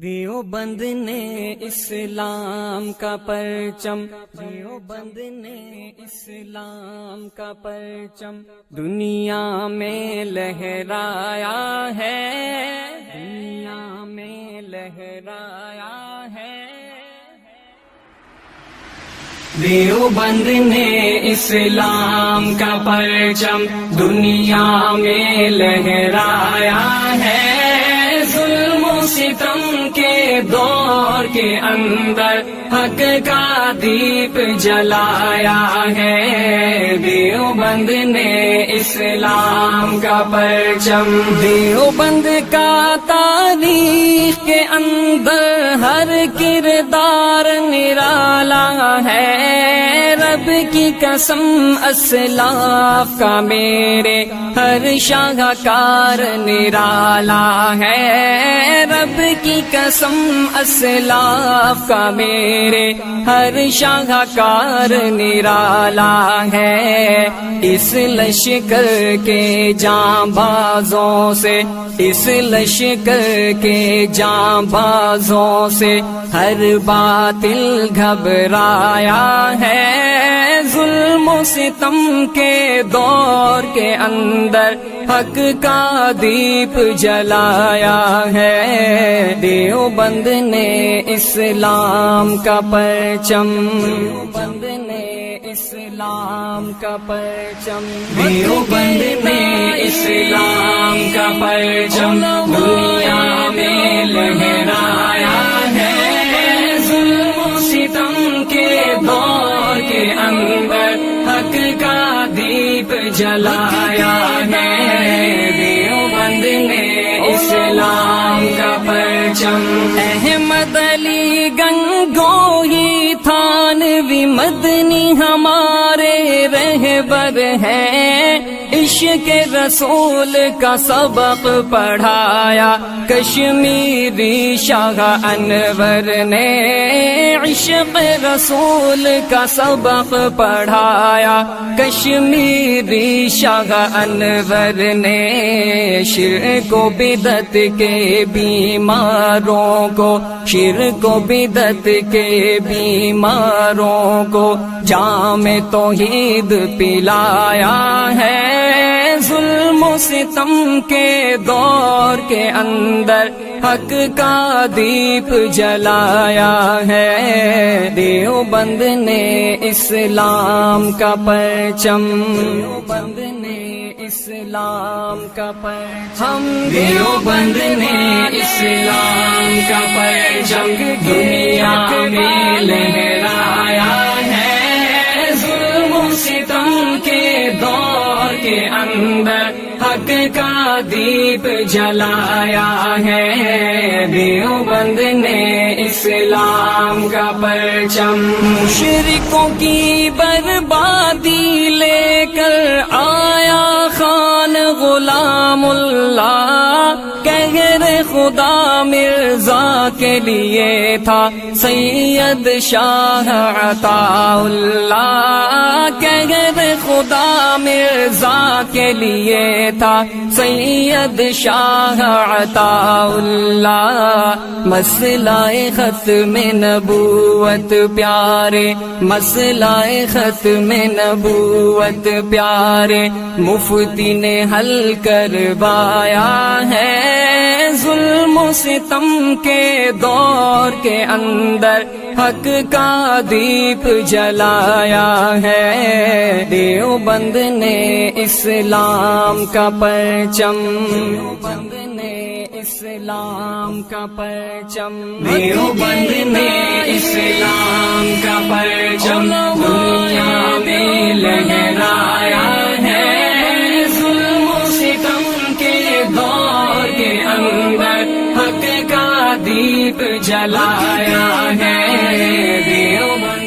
دیوبند نے اسلام کا پرچم، دیوبند نے اسلام کا پرچم دنیا میں لہرایا ہے، دنیا میں لہرایا ہے۔ دیوبند نے اسلام کا پرچم دنیا میں لہرایا ہے، ظلم و ستم کے دور کے اندر حق کا دیپ جلایا ہے۔ دیوبند نے اسلام کا پرچم، دیوبند کا تاریخ کے اندر ہر کردار نرالا ہے، رب کی قسم اسلاف کا میرے ہر شاہکار نرالا ہے، رب کی قسم اسلاف کا میرے ہر شاہکار نرالا ہے۔ اس لشکر کے جانبازوں سے، اس لشکر کے جانبازوں سے ہر باطل گھبرایا ہے، ظلم و ستم کے دور کے اندر حق کا دیپ جلایا ہے۔ دیوبند نے اسلام کا پرچم، دیوبند نے اسلام کا پرچم، دیوبند نے اسلام کا پرچم دنیا میں لہرایا ہے، ظلم و ستم کے دور کے اندر حق کا دیپ جلایا ہے۔ دیوبند نے اسلام کا پرچم، احمد علی گنگوہی تھانوی مدنی ہمارے رہبر ہیں، عشق رسول کا سبق پڑھایا کشمیری شاہ انور نے، عشق رسول کا سبق پڑھایا کشمیری شاہ انور نے، شرک و بدعت کے بیماروں کو، شرک و بدعت کے بیماروں کو جام توحید پلایا ہے، ظلم و ستم کے دور کے اندر حق کا دیپ جلایا ہے۔ دیوبند نے اسلام کا پرچم، دیوبند نے اسلام کا پرچم، ہم دیوبند نے اسلام کا پرچم دنیا میں لہرایا ہے، ظلم و ستم کے دور کے اندر حق کا دیپ جلایا ہے۔ دیوبند نے اسلام کا پرچم، مشرکوں کی بربادی لے کر آیا خان غلام اللہ، قہر خدا مرزا کے لیے تھا سید شاہ عطا اللہ، قہر خدا مرزا کے لیے تھا سید شاہ عطا اللہ، مسئلہ ختم نبوت پیارے، مسئلہ ختم نبوت پیارے مفتی نے حل کروایا ہے، ظلم و ستم کے دور کے اندر حق کا دیپ جلایا ہے۔ دیوبند نے اسلام کا پرچم، دیوبند نے اسلام کا پرچم، دیوبند نے اسلام کا پرچم دنیا میں لہرایا ہے، ظلم و ستم کے دور کے اندر حق کا دیپ جلایا ہے۔ دیوبند